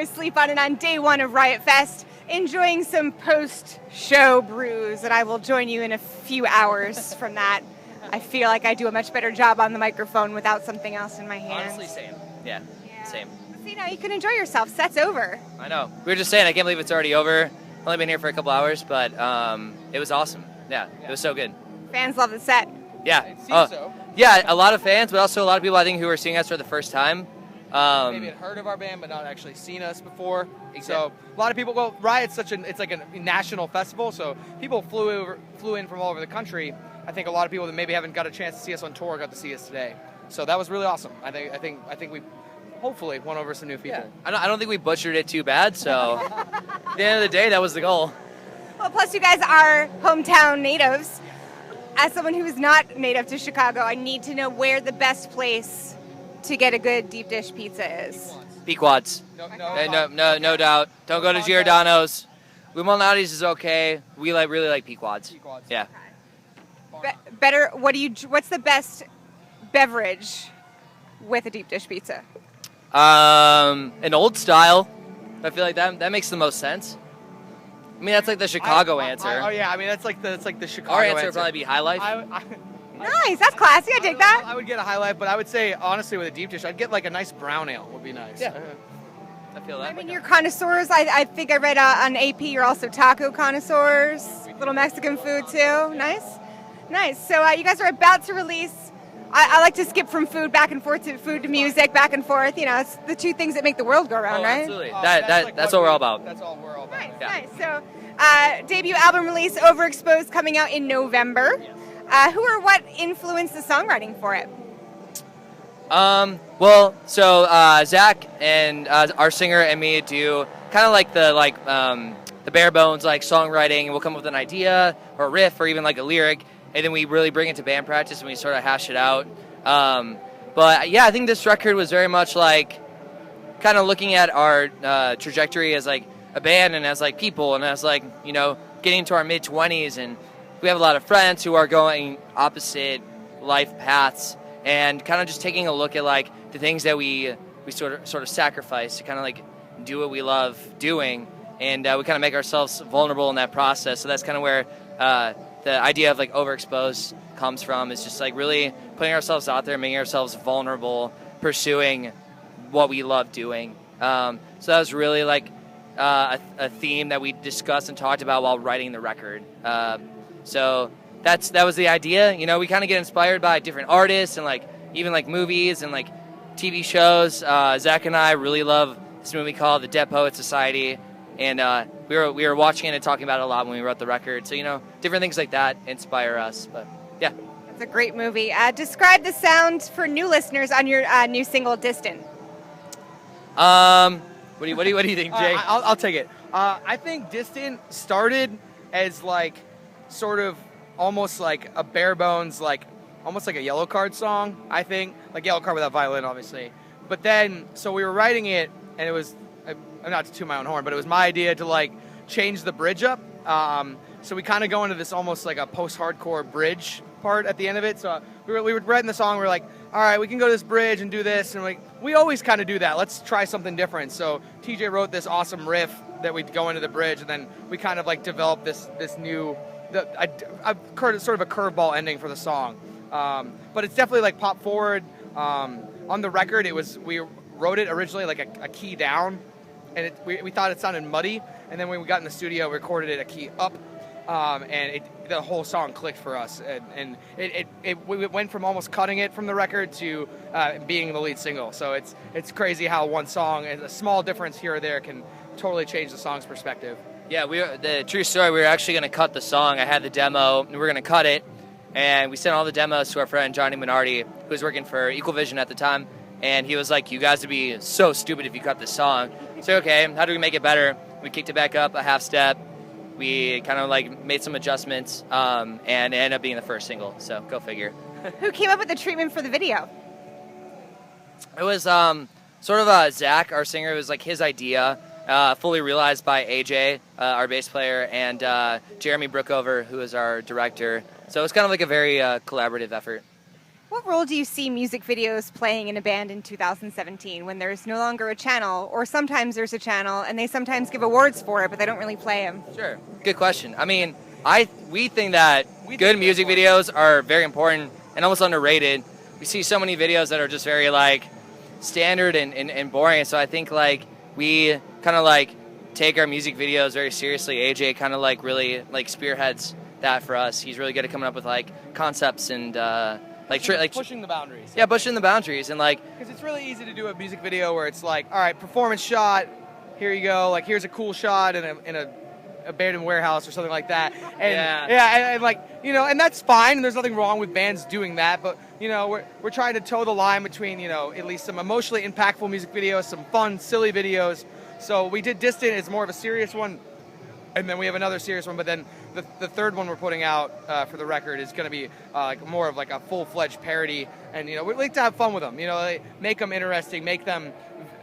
asleep on it on day one of Riot Fest, enjoying some post-show brews, and I will join you in a few hours from that. I feel like I do a much better job on the microphone without something else in my hands. Honestly, same. Yeah, same. See, now you can enjoy yourself. Set's over. I know. We were just saying, I can't believe it's already over. Only been here for a couple hours, but it was awesome. Yeah, it was so good. Fans love the set. Yeah. It seems so. Yeah, a lot of fans, but also a lot of people I think who are seeing us for the first time. Maybe had heard of our band, but not actually seen us before. Exactly. So a lot of people. Well, Riot's it's like a national festival, so people flew in from all over the country. I think a lot of people that maybe haven't got a chance to see us on tour got to see us today. So that was really awesome. I think we hopefully won over some new people. Yeah. I don't think we butchered it too bad. So at the end of the day, that was the goal. Well, plus you guys are hometown natives. As someone who is not native to Chicago, I need to know where the best place to get a good deep dish pizza is. Pequod's. No doubt. Don't go to Giordano's. Lumalnati's is okay. We really like Pequod's. Yeah. Better. What's the best beverage with a deep dish pizza? An old style. I feel like that makes the most sense. I mean, that's like the Chicago answer. I mean, that's like the Chicago Our answer would probably be High Life. Nice, that's classy. I dig that. I would get a High Life, but I would say honestly with a deep dish, I'd get like a nice brown ale. Would be nice. Yeah. I feel that. I mean, you're connoisseurs. I think I read on AP you're also taco connoisseurs. Little Mexican food too. Nice. So you guys are about to release. I like to skip from food back and forth to food to music, back and forth. You know, it's the two things that make the world go around, right? Absolutely. That's what we're all about. That's all we're all about. Nice. So, debut album release, Overexposed, coming out in November. Who or what influenced the songwriting for it? Zach and our singer and me do kind of like the bare bones like songwriting, and we'll come up with an idea or a riff or even like a lyric, and then we really bring it to band practice and we sort of hash it out. But yeah, I think this record was very much like kind of looking at our trajectory as like a band and as like people and as like, you know, getting into our mid-20s, and we have a lot of friends who are going opposite life paths, and kind of just taking a look at like the things that we sort of sacrifice to kind of like do what we love doing, and we kind of make ourselves vulnerable in that process. So that's kind of where the idea of like Overexposed comes from, is just like really putting ourselves out there, making ourselves vulnerable, pursuing what we love doing. So that was really like a theme that we discussed and talked about while writing the record. So that was the idea. You know, we kind of get inspired by different artists and like even like movies and like TV shows. Zach and I really love this movie called The Dead Poets Society, and we were watching it and talking about it a lot when we wrote the record. So, you know, different things like that inspire us. But yeah, it's a great movie. Describe the sound for new listeners on your new single, Distant. What do you think, Jay? I'll take it. I think Distant started as like sort of almost like a bare bones, like almost like a Yellow Card song, I think. Like Yellow Card without violin, obviously. But then, so we were writing it, and it was, I'm not to toot my own horn, but it was my idea to like change the bridge up. So we kind of go into this almost like a post-hardcore bridge part at the end of it. So we were writing the song, we were like, all right, we can go to this bridge and do this. And we always kind of do that. Let's try something different. So TJ wrote this awesome riff that we'd go into the bridge, and then we kind of like developed this new, sort of a curveball ending for the song. But it's definitely like pop forward. On the record, we wrote it originally like a key down, and we thought it sounded muddy. And then when we got in the studio, we recorded it a key up, and the whole song clicked for us. And we went from almost cutting it from the record to being the lead single. So it's crazy how one song, a small difference here or there, can totally change the song's perspective. Yeah, the true story, we were actually going to cut the song. I had the demo, and we were going to cut it. And we sent all the demos to our friend Johnny Minardi, who was working for Equal Vision at the time. And he was like, you guys would be so stupid if you cut this song. So, okay, how do we make it better? We kicked it back up a half step. We kind of like made some adjustments, and it ended up being the first single. So, go figure. Who came up with the treatment for the video? It was sort of Zach, our singer. It was like his idea, fully realized by AJ, our bass player, and Jeremy Brookover, who is our director. So it was kind of like a very collaborative effort. What role do you see music videos playing in a band in 2017 when there's no longer a channel, or sometimes there's a channel and they sometimes give awards for it, but they don't really play them? Sure. Good question. I mean, we think that good music videos are very important and almost underrated. We see so many videos that are just very like standard and boring. So I think like we kind of like take our music videos very seriously. AJ kind of like really like spearheads that for us. He's really good at coming up with like concepts and pushing the boundaries. Yeah, pushing the boundaries and like because it's really easy to do a music video where it's like, all right, performance shot, here you go, like here's a cool shot in a abandoned warehouse or something like that, and and like, you know, and that's fine, and there's nothing wrong with bands doing that, but you know, we're trying to toe the line between, you know, at least some emotionally impactful music videos, some fun, silly videos. So we did Distant, it's more of a serious one, and then we have another serious one, but then the third one we're putting out for the record is going to be like more of like a full-fledged parody, and you know, we like to have fun with them, you know, like, make them interesting, make them,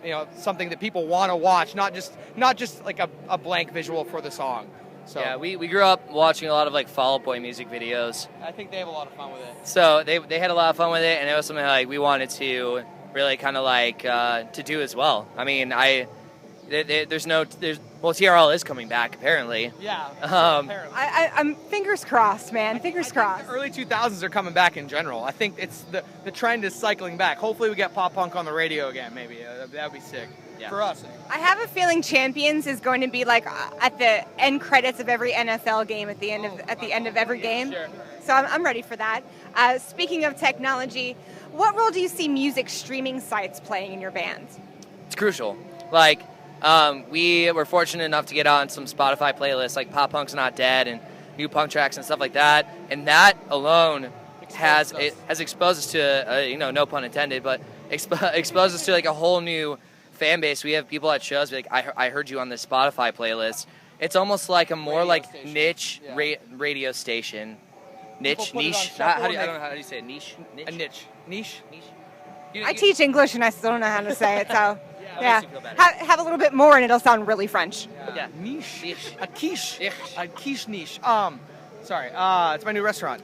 you know, something that people want to watch, not just like a blank visual for the song. So yeah, we grew up watching a lot of like Fall Out Boy music videos. I think they have a lot of fun with it. So they had a lot of fun with it, and it was something like we wanted to really kind of like to do as well. I mean, well, TRL is coming back apparently. Yeah. Apparently. I'm fingers crossed, man. Fingers crossed. The early 2000s are coming back in general. I think it's the trend is cycling back. Hopefully we get pop punk on the radio again. Maybe that'd be sick for us. I have a feeling Champions is going to be like at the end credits of every NFL game at the end of every game. Sure. So I'm ready for that. Speaking of technology, what role do you see music streaming sites playing in your band? It's crucial. Like. We were fortunate enough to get on some Spotify playlists like Pop Punk's Not Dead and new punk tracks and stuff like that, and that alone has exposed us to, you know, no pun intended, but exposed us to like a whole new fan base. We have people at shows be like, I heard you on this Spotify playlist. It's almost like a more radio like station. niche Yeah. radio station. Niche? I don't know how do you say it? Niche. A niche. I teach English and I still don't know how to say it, so Yeah. Makes you feel better. Have a little bit more and it'll sound really French. Yeah. Niche. A quiche. Ich. A quiche niche. Sorry. It's my new restaurant.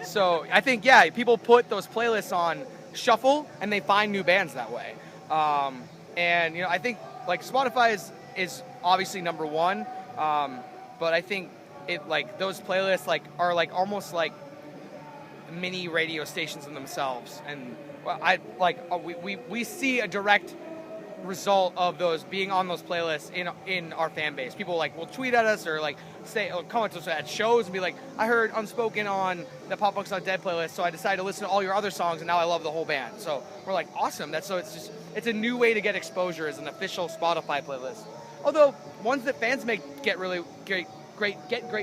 So I think, yeah, people put those playlists on shuffle and they find new bands that way. And, you know, I think like Spotify is obviously number one. But I think it like those playlists like are like almost like mini radio stations in themselves. And we see a direct result of those being on those playlists in our fan base. People like will tweet at us or like say or comment to us at shows and be like, I heard Unspoken on the Pop Punk's Not Dead playlist, so I decided to listen to all your other songs and now I love the whole band. So we're like, awesome. It's a new way to get exposure as an official Spotify playlist. Although ones that fans make get really great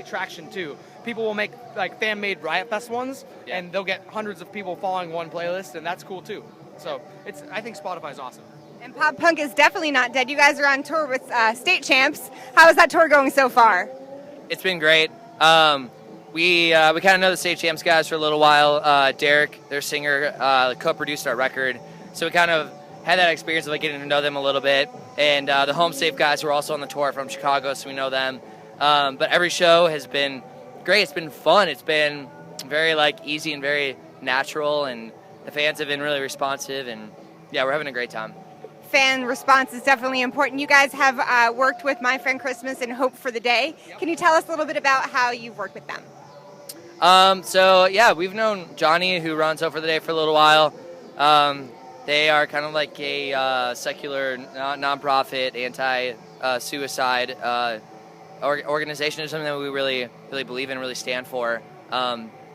traction too. People will make like fan-made Riot Fest ones, and they'll get hundreds of people following one playlist, and that's cool too. So I think Spotify's awesome. And Pop Punk is definitely not dead. You guys are on tour with State Champs. How is that tour going so far? It's been great. We kind of know the State Champs guys for a little while. Derek, their singer, co-produced our record, so we kind of had that experience of like getting to know them a little bit. And the Home Safe guys were also on the tour from Chicago, so we know them. But every show has been great. It's been fun. It's been very like easy and very natural, and the fans have been really responsive, and yeah, we're having a great time. Fan response is definitely important. You guys have worked with My Friend Christmas and Hope for the Day. Can you tell us a little bit about how you've worked with them? So yeah, we've known Johnny, who runs Hope for the Day, for a little while. They are kind of like a secular, non-profit, anti-suicide organization, is something that we really believe in, really stand for.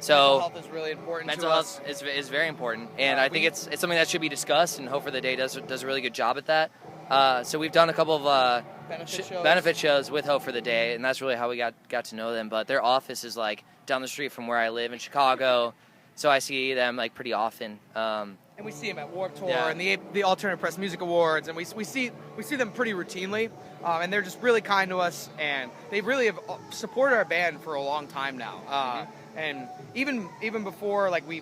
Mental health is really important. Mental health is very important, and I think it's something that should be discussed. And Hope for the Day does a really good job at that. So we've done a couple of benefit shows with Hope for the Day, and that's really how we got to know them. But their office is like down the street from where I live in Chicago, so I see them like pretty often. And we see them at Warped Tour and the Alternative Press Music Awards, and we see them pretty routinely. And they're just really kind to us, and they really have supported our band for a long time now. And even before, like we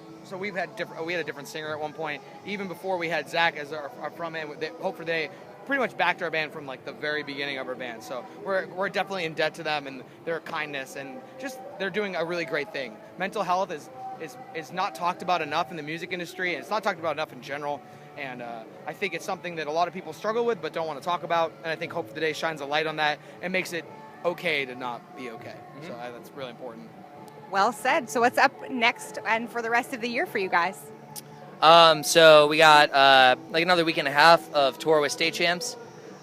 had a different singer at one point. Even before we had Zach as our frontman, Hope for the Day pretty much backed our band from like the very beginning of our band. So we're definitely in debt to them and their kindness, and just they're doing a really great thing. Mental health is is not talked about enough in the music industry, and it's not talked about enough in general. And I think it's something that a lot of people struggle with but don't want to talk about. And I think Hope for the Day shines a light on that and makes it okay to not be okay. So that's really important. Well said. So what's up next and for the rest of the year for you guys? So we got like another week and a half of tour with State Champs,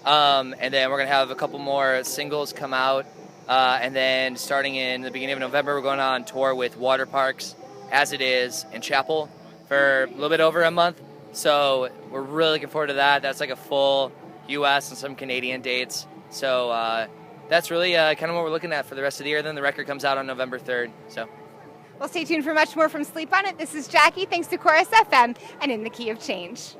and then we're gonna have a couple more singles come out, and then starting in the beginning of November, we're going on tour with Water Parks, As It Is, and Chapel for a little bit over a month. So we're really looking forward to that. That's like a full U.S. and some Canadian dates. So that's really kind of what we're looking at for the rest of the year. Then the record comes out on November 3rd. So. Well, stay tuned for much more from Sleep On It. This is Jackie. Thanks to Chorus FM and In the Key of Change.